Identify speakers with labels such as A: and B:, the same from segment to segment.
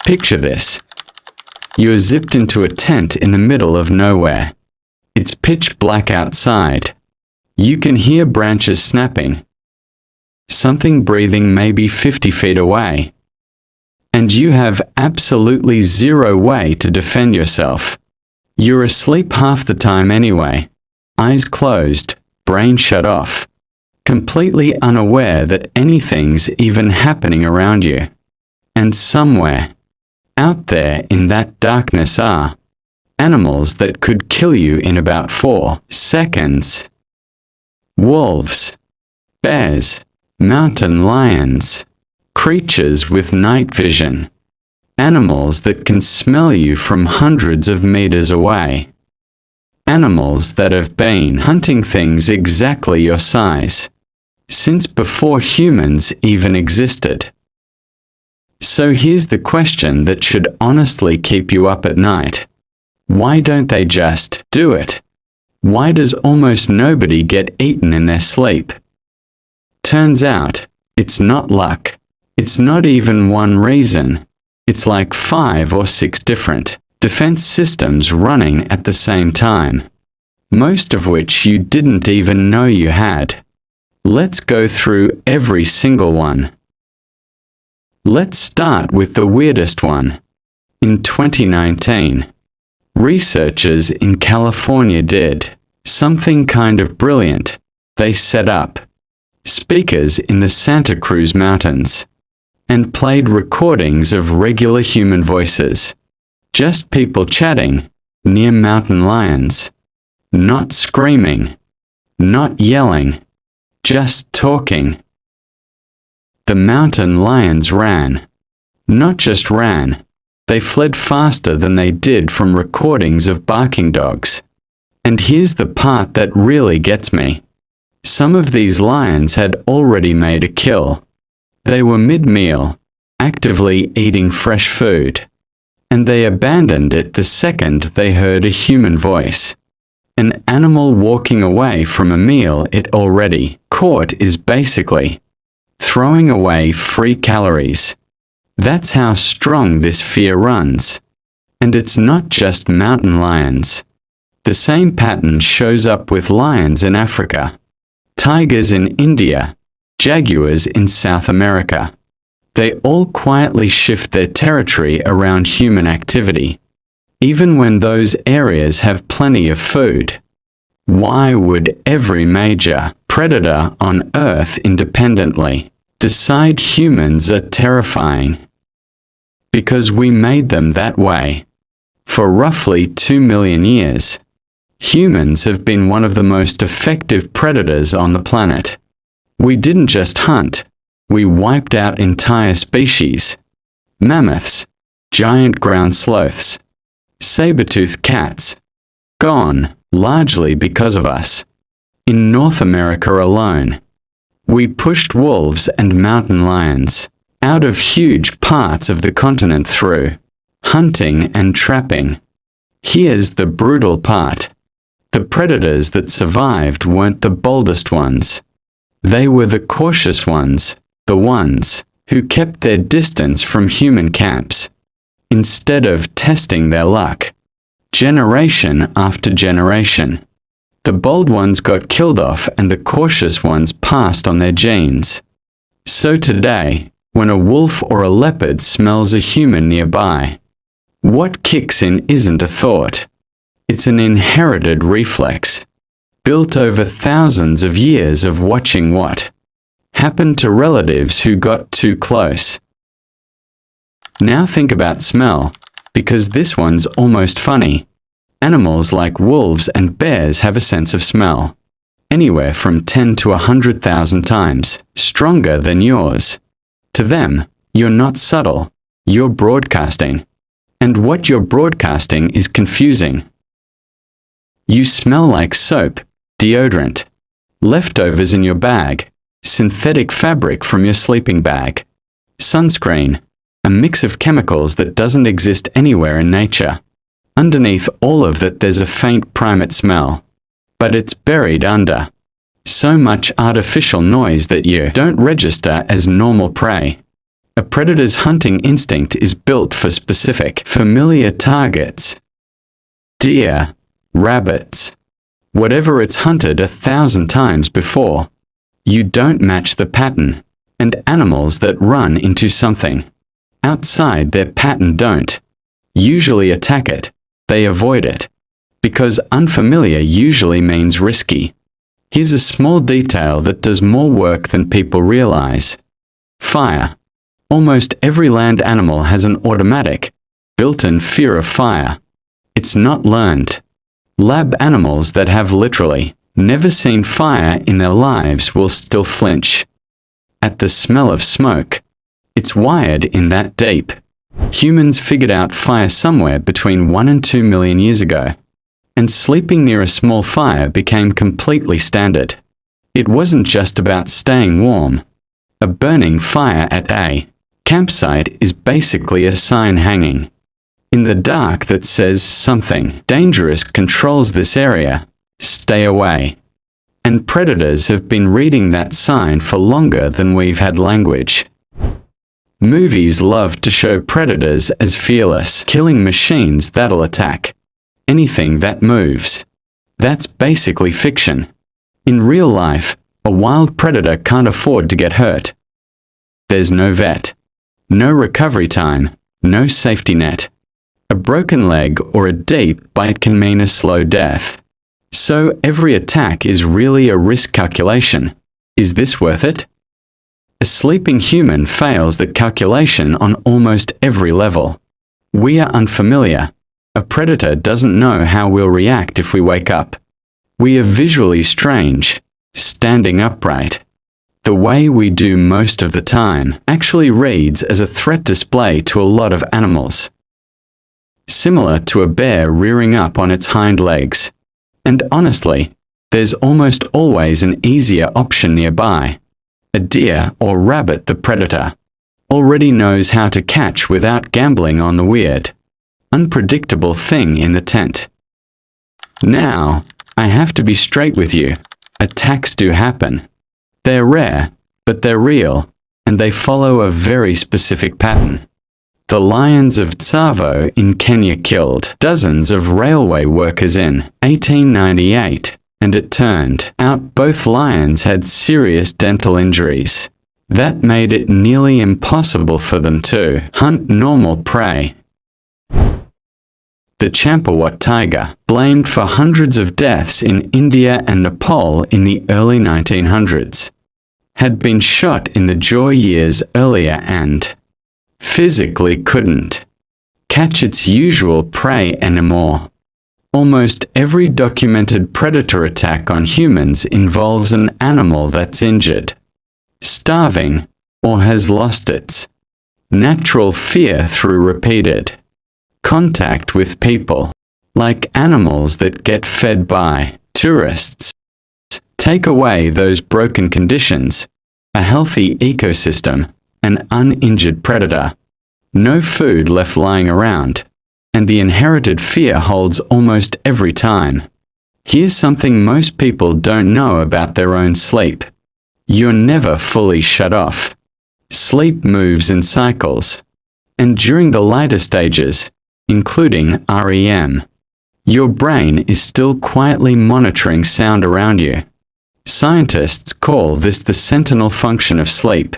A: Picture this. You are zipped into a tent in the middle of nowhere. It's pitch black outside. You can hear branches snapping. Something breathing maybe 50 feet away. And you have absolutely zero way to defend yourself. You're asleep half the time anyway. Eyes closed, brain shut off. Completely unaware that anything's even happening around you. And somewhere, out there in that darkness are animals that could kill you in about 4 seconds. Wolves, bears, mountain lions, creatures with night vision, animals that can smell you from hundreds of meters away, animals that have been hunting things exactly your size since before humans even existed. So here's the question that should honestly keep you up at night. Why don't they just do it? Why does almost nobody get eaten in their sleep? Turns out, it's not luck. It's not even one reason. It's like 5 or 6 different defense systems running at the same time, most of which you didn't even know you had. Let's go through every single one. Let's start with the weirdest one. In 2019, researchers in California did something kind of brilliant. They set up speakers in the Santa Cruz Mountains and played recordings of regular human voices. Just people chatting near mountain lions. Not screaming, not yelling, just talking. The mountain lions ran. Not just ran, they fled faster than they did from recordings of barking dogs. And here's the part that really gets me. Some of these lions had already made a kill. They were mid-meal, actively eating fresh food, and they abandoned it the second they heard a human voice. An animal walking away from a meal it already caught is basically throwing away free calories. That's how strong this fear runs. And it's not just mountain lions. The same pattern shows up with lions in Africa, tigers in India, jaguars in South America. They all quietly shift their territory around human activity, even when those areas have plenty of food. Why would every major predator on Earth independently decide humans are terrifying? Because we made them that way. For roughly 2 million years, humans have been one of the most effective predators on the planet. We didn't just hunt, we wiped out entire species. Mammoths, giant ground sloths, saber-toothed cats. Gone, largely because of us. In North America alone, we pushed wolves and mountain lions out of huge parts of the continent through hunting and trapping. Here's the brutal part. The predators that survived weren't the boldest ones. They were the cautious ones, the ones who kept their distance from human camps, instead of testing their luck. Generation after generation, the bold ones got killed off and the cautious ones passed on their genes. So today, when a wolf or a leopard smells a human nearby, what kicks in isn't a thought. It's an inherited reflex, built over thousands of years of watching what happened to relatives who got too close. Now think about smell, because this one's almost funny. Animals like wolves and bears have a sense of smell, anywhere from 10 to 100,000 times stronger than yours. To them, you're not subtle, you're broadcasting. And what you're broadcasting is confusing. You smell like soap, deodorant, leftovers in your bag, synthetic fabric from your sleeping bag, sunscreen, a mix of chemicals that doesn't exist anywhere in nature. Underneath all of that there's a faint primate smell, but it's buried under so much artificial noise that you don't register as normal prey. A predator's hunting instinct is built for specific, familiar targets. Deer, rabbits, whatever it's hunted 1,000 times before. You don't match the pattern, and animals that run into something outside their pattern don't usually attack it, they avoid it, because unfamiliar usually means risky. Here's a small detail that does more work than people realize. Fire. Almost every land animal has an automatic, built-in fear of fire. It's not learned. Lab animals that have literally never seen fire in their lives will still flinch at the smell of smoke. It's wired in that deep. Humans figured out fire somewhere between 1 and 2 million years ago, and sleeping near a small fire became completely standard. It wasn't just about staying warm. A burning fire at a campsite is basically a sign hanging in the dark that says something dangerous controls this area. Stay away. And predators have been reading that sign for longer than we've had language. Movies love to show predators as fearless, killing machines that'll attack anything that moves. That's basically fiction. In real life, a wild predator can't afford to get hurt. There's no vet, no recovery time, no safety net. A broken leg or a deep bite can mean a slow death. So every attack is really a risk calculation. Is this worth it? A sleeping human fails that calculation on almost every level. We are unfamiliar. A predator doesn't know how we'll react if we wake up. We are visually strange, standing upright. The way we do most of the time actually reads as a threat display to a lot of animals. Similar to a bear rearing up on its hind legs. And honestly, there's almost always an easier option nearby. A deer or rabbit the predator already knows how to catch without gambling on the weird, unpredictable thing in the tent. Now, I have to be straight with you. Attacks do happen. They're rare, but they're real, and they follow a very specific pattern. The lions of Tsavo in Kenya killed dozens of railway workers in 1898, and it turned out both lions had serious dental injuries. That made it nearly impossible for them to hunt normal prey. The Champawat tiger, blamed for hundreds of deaths in India and Nepal in the early 1900s, had been shot in the jaw years earlier and physically couldn't catch its usual prey anymore. Almost every documented predator attack on humans involves an animal that's injured, starving, or has lost its natural fear through repeated contact with people, like animals that get fed by tourists. Take away those broken conditions, a healthy ecosystem, an uninjured predator, no food left lying around, and the inherited fear holds almost every time. Here's something most people don't know about their own sleep. You're never fully shut off. Sleep moves in cycles. And during the lighter stages, including REM, your brain is still quietly monitoring sound around you. Scientists call this the sentinel function of sleep.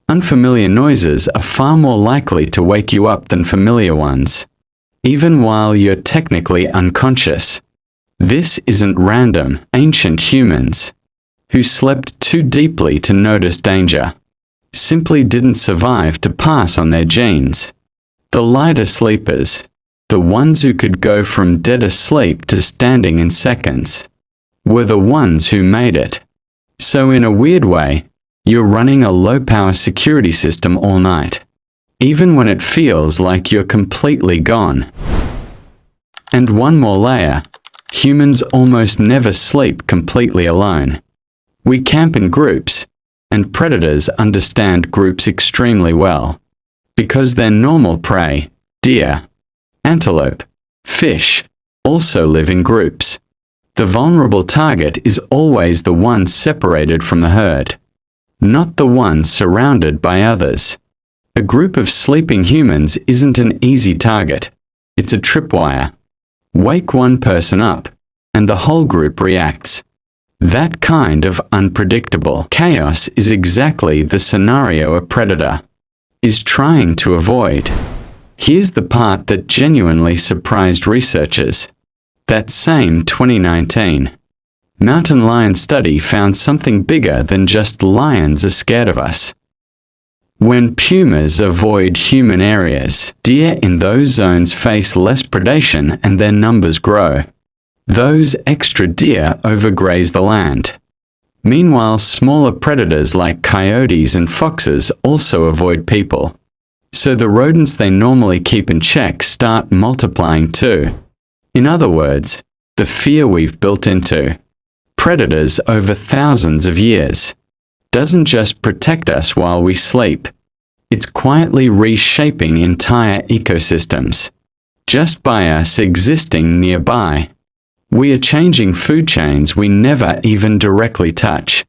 A: Unfamiliar noises are far more likely to wake you up than familiar ones, even while you're technically unconscious. This isn't random. Ancient humans, who slept too deeply to notice danger, simply didn't survive to pass on their genes. The lighter sleepers, the ones who could go from dead asleep to standing in seconds, were the ones who made it. So in a weird way, you're running a low-power security system all night, even when it feels like you're completely gone. And one more layer, humans almost never sleep completely alone. We camp in groups, and predators understand groups extremely well, because their normal prey, deer, antelope, fish, also live in groups. The vulnerable target is always the one separated from the herd, not the one surrounded by others. A group of sleeping humans isn't an easy target. It's a tripwire. Wake one person up, and the whole group reacts. That kind of unpredictable chaos is exactly the scenario a predator is trying to avoid. Here's the part that genuinely surprised researchers. That same 2019 mountain lion study found something bigger than just lions are scared of us. When pumas avoid human areas, deer in those zones face less predation and their numbers grow. Those extra deer overgraze the land. Meanwhile, smaller predators like coyotes and foxes also avoid people. So the rodents they normally keep in check start multiplying too. In other words, the fear we've built into predators over thousands of years doesn't just protect us while we sleep. It's quietly reshaping entire ecosystems. Just by us existing nearby, we are changing food chains we never even directly touch.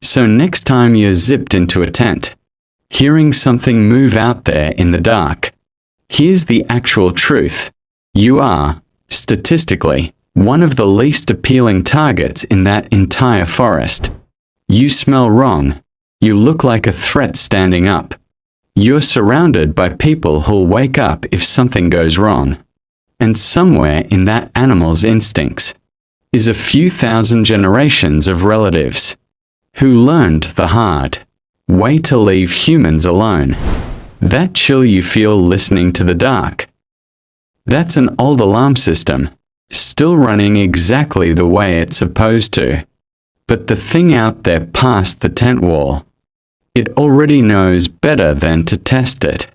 A: So next time you're zipped into a tent, hearing something move out there in the dark, here's the actual truth. You are, statistically, one of the least appealing targets in that entire forest. You smell wrong. You look like a threat standing up. You're surrounded by people who'll wake up if something goes wrong. And somewhere in that animal's instincts is a few thousand generations of relatives who learned the hard way to leave humans alone. That chill you feel listening to the dark, that's an old alarm system, still running exactly the way it's supposed to. But the thing out there past the tent wall, it already knows better than to test it.